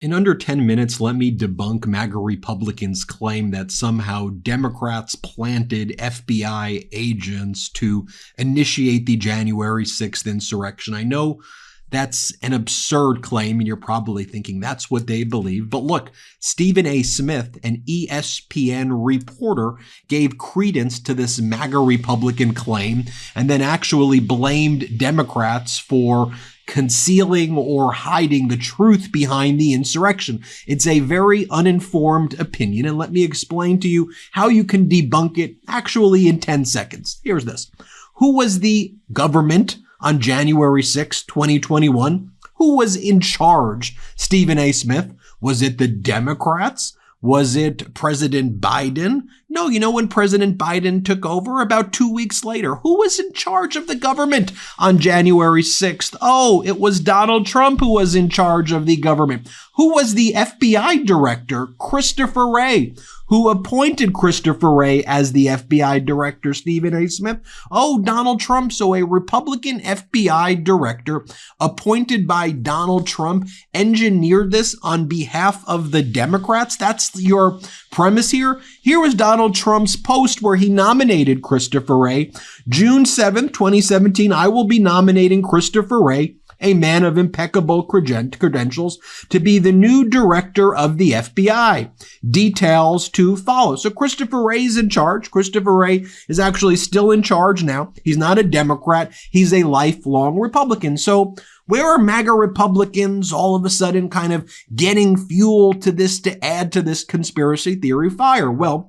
In under 10 minutes, let me debunk MAGA Republicans' claim that somehow Democrats planted FBI agents to initiate the January 6th insurrection. I know that's an absurd claim, and you're probably thinking that's what they believe. But look, Stephen A. Smith, an ESPN reporter, gave credence to this MAGA Republican claim and then actually blamed Democrats for concealing or hiding the truth behind the insurrection. It's a very uninformed opinion, and let me explain to you how you can debunk it actually in 10 seconds. Here's this. Who was the government on January 6, 2021? Who was in charge? Stephen A. Smith. Was it the Democrats? Was it President Biden? No, you know when President Biden took over? About 2 weeks later. Who was in charge of the government on January 6th? Oh, it was Donald Trump who was in charge of the government. Who was the FBI director? Christopher Wray. Who appointed Christopher Wray as the FBI director? Stephen A. Smith. Oh, Donald Trump. So a Republican FBI director appointed by Donald Trump engineered this on behalf of the Democrats. That's your premise here. Here was Donald Trump's post where he nominated Christopher Wray. June 7th, 2017, I will be nominating Christopher Wray, a man of impeccable credentials, to be the new director of the FBI. Details to follow. So Christopher Wray is in charge. Christopher Wray is actually still in charge now. He's not a Democrat. He's a lifelong Republican. So where are MAGA Republicans all of a sudden kind of getting fuel to this, to add to this conspiracy theory fire? Well,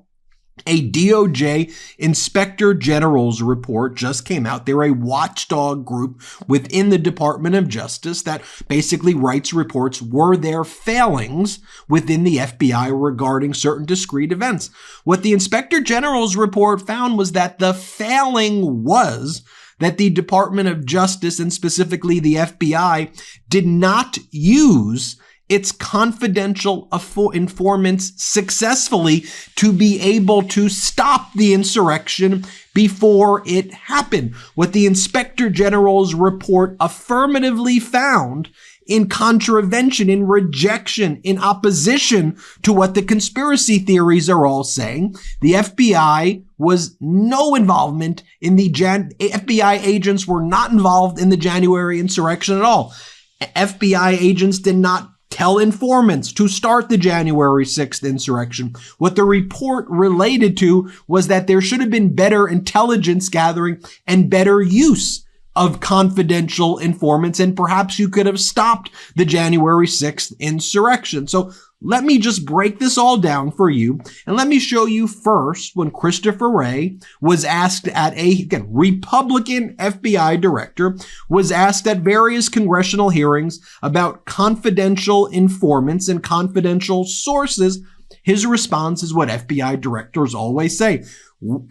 a DOJ Inspector General's report just came out. They're a watchdog group within the Department of Justice that basically writes reports. Were there failings within the FBI regarding certain discrete events? What the Inspector General's report found was that the failing was that the Department of Justice, and specifically the FBI, did not use its confidential informants successfully to be able to stop the insurrection before it happened. What the Inspector General's report affirmatively found in contravention, in rejection, in opposition to what the conspiracy theories are all saying, the FBI was no involvement in the FBI agents were not involved in the January insurrection at all. FBI agents did not tell informants to start the January 6th insurrection. What the report related to was that there should have been better intelligence gathering and better use of confidential informants, and perhaps you could have stopped the January 6th insurrection. So let me just break this all down for you, and let me show you first when Christopher Wray was asked at again, Republican FBI director, was asked at various congressional hearings about confidential informants and confidential sources. His response is what FBI directors always say.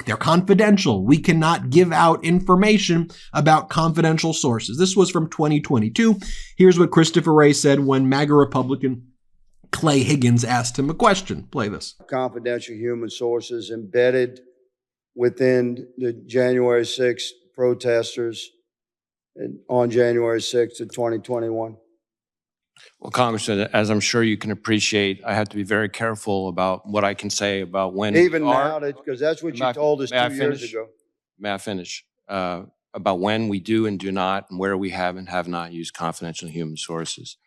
They're confidential. We cannot give out information about confidential sources. This was from 2022. Here's what Christopher Wray said when MAGA Republican Clay Higgins asked him a question. Play this. Confidential human sources embedded within the January 6th protesters on January 6th of 2021. Well, Congressman, as I'm sure you can appreciate, I have to be very careful about what I can say about when. Even now, because that's what you told us 2 years ago. May I finish? About when we do and do not, and where we have and have not used confidential human sources.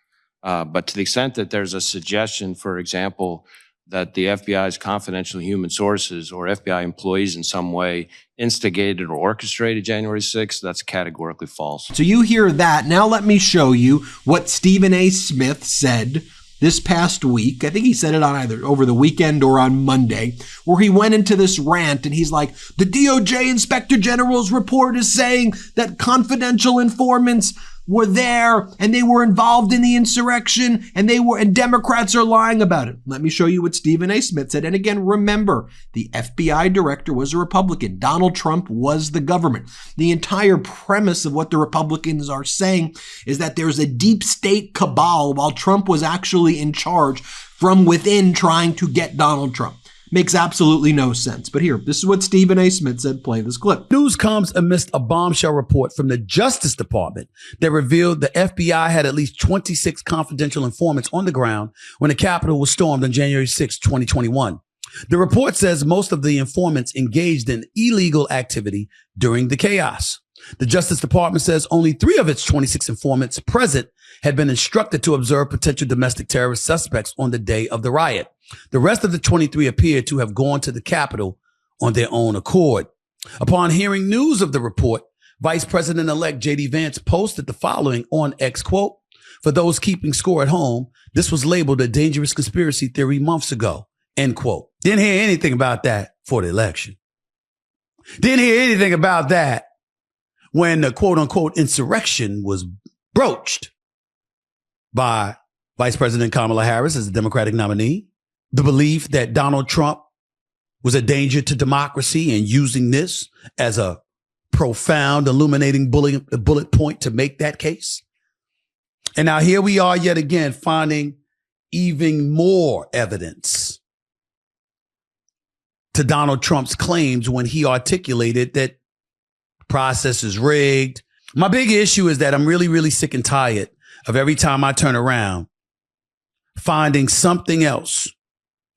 But to the extent that there's a suggestion, for example, that the FBI's confidential human sources or FBI employees in some way instigated or orchestrated January 6th, that's categorically false. So you hear that. Now let me show you what Stephen A. Smith said this past week. I think he said it on either over the weekend or on Monday, where he went into this rant and he's like, the DOJ Inspector General's report is saying that confidential informants were there and they were involved in the insurrection and Democrats are lying about it. Let me show you what Stephen A. Smith said. And again, remember, the FBI director was a Republican. Donald Trump was the government. The entire premise of what the Republicans are saying is that there's a deep state cabal while Trump was actually in charge from within trying to get Donald Trump. makes absolutely no sense. But here, this is what Stephen A. Smith said. Play this clip. News comes amidst a bombshell report from the Justice Department that revealed the FBI had at least 26 confidential informants on the ground when the Capitol was stormed on January 6, 2021. The report says most of the informants engaged in illegal activity during the chaos. The Justice Department says only 3 of its 26 informants present had been instructed to observe potential domestic terrorist suspects on the day of the riot. The rest of the 23 appeared to have gone to the Capitol on their own accord. Upon hearing news of the report, Vice President-elect J.D. Vance posted the following on X, quote, "For those keeping score at home, this was labeled a dangerous conspiracy theory months ago," end quote. Didn't hear anything about that for the election. Didn't hear anything about that when the quote-unquote insurrection was broached by Vice President Kamala Harris as the Democratic nominee. The belief that Donald Trump was a danger to democracy and using this as a profound, illuminating bullet point to make that case. And now here we are yet again finding even more evidence to Donald Trump's claims when he articulated that the process is rigged. My big issue is that I'm really, really sick and tired of every time I turn around finding something else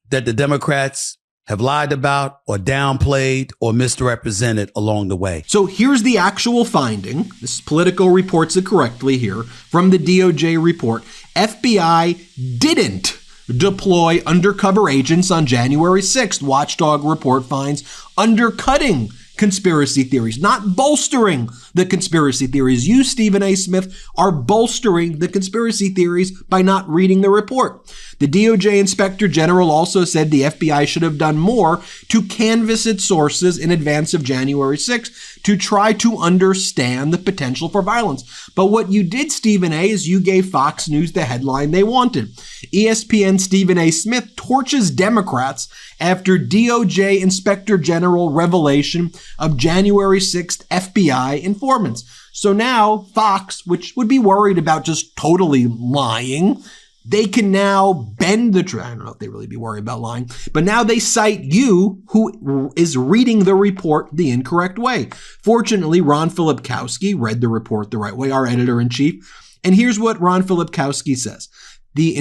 that the Democrats have lied about or downplayed or misrepresented along the way. So here's the actual finding. This Politico reports it correctly here from the DOJ report. FBI didn't deploy undercover agents on January 6th. Watchdog report finds undercutting conspiracy theories, not bolstering the conspiracy theories. You, Stephen A. Smith, are bolstering the conspiracy theories by not reading the report. The DOJ Inspector General also said the FBI should have done more to canvass its sources in advance of January 6th to try to understand the potential for violence. But what you did, Stephen A., is you gave Fox News the headline they wanted. ESPN Stephen A. Smith torches Democrats after DOJ Inspector General revelation of January 6th FBI informants. So now Fox, which would be worried about just totally lying, they can now bend the truth. I don't know if they really be worried about lying, but now they cite you, who is reading the report the incorrect way. Fortunately, Ron Filipkowski read the report the right way, our editor-in-chief. And here's what Ron Filipkowski says. The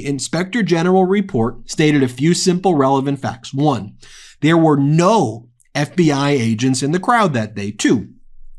Inspector General report stated a few simple relevant facts. 1, there were no FBI agents in the crowd that day. 2,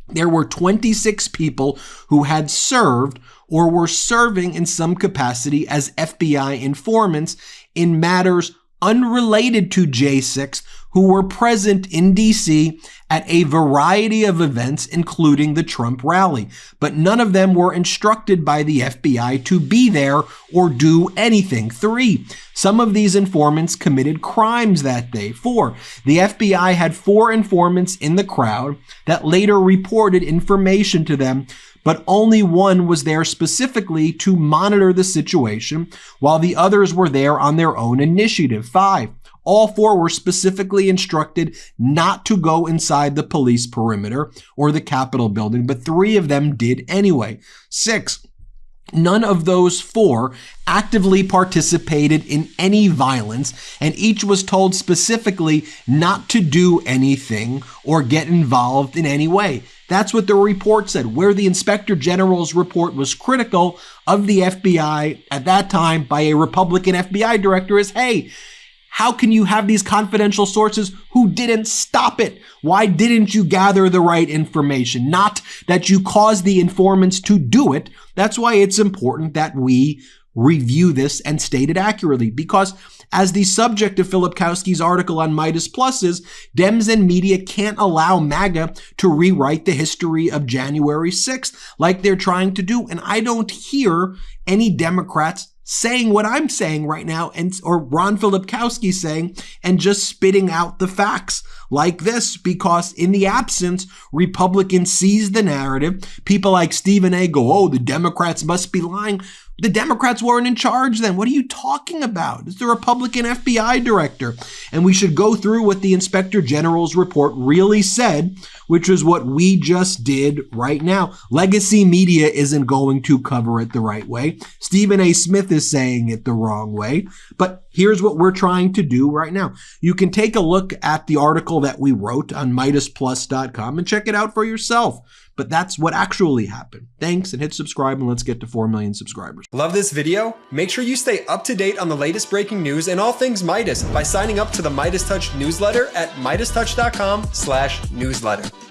there were 26 people who had served or were serving in some capacity as FBI informants in matters unrelated to J6 who were present in D.C. at a variety of events, including the Trump rally. But none of them were instructed by the FBI to be there or do anything. 3, some of these informants committed crimes that day. 4, the FBI had 4 informants in the crowd that later reported information to them, but only one was there specifically to monitor the situation, while the others were there on their own initiative. 5, all 4 were specifically instructed not to go inside the police perimeter or the Capitol building, but 3 of them did anyway. 6, none of those 4 actively participated in any violence, and each was told specifically not to do anything or get involved in any way. That's what the report said. Where the Inspector General's report was critical of the FBI at that time by a Republican FBI director is, hey, how can you have these confidential sources who didn't stop it? Why didn't you gather the right information? Not that you caused the informants to do it. That's why it's important that we review this and state it accurately, because as the subject of Filipkowski's article on Midas Plus is, Dems and media can't allow MAGA to rewrite the history of January 6th like they're trying to do. And I don't hear any Democrats saying what I'm saying right now, or Ron Filipkowski saying, and just spitting out the facts like this, because in the absence, Republicans seize the narrative. People like Stephen A. go, oh, the Democrats must be lying. The Democrats weren't in charge then. What are you talking about? It's the Republican FBI director. And we should go through what the Inspector General's report really said, which is what we just did right now. Legacy media isn't going to cover it the right way. Stephen A. Smith is saying it the wrong way. But here's what we're trying to do right now. You can take a look at the article that we wrote on MeidasPlus.com and check it out for yourself. But that's what actually happened. Thanks, and hit subscribe, and let's get to 4 million subscribers. Love this video? Make sure you stay up to date on the latest breaking news and all things Meidas by signing up to the MeidasTouch newsletter at MeidasTouch.com/newsletter.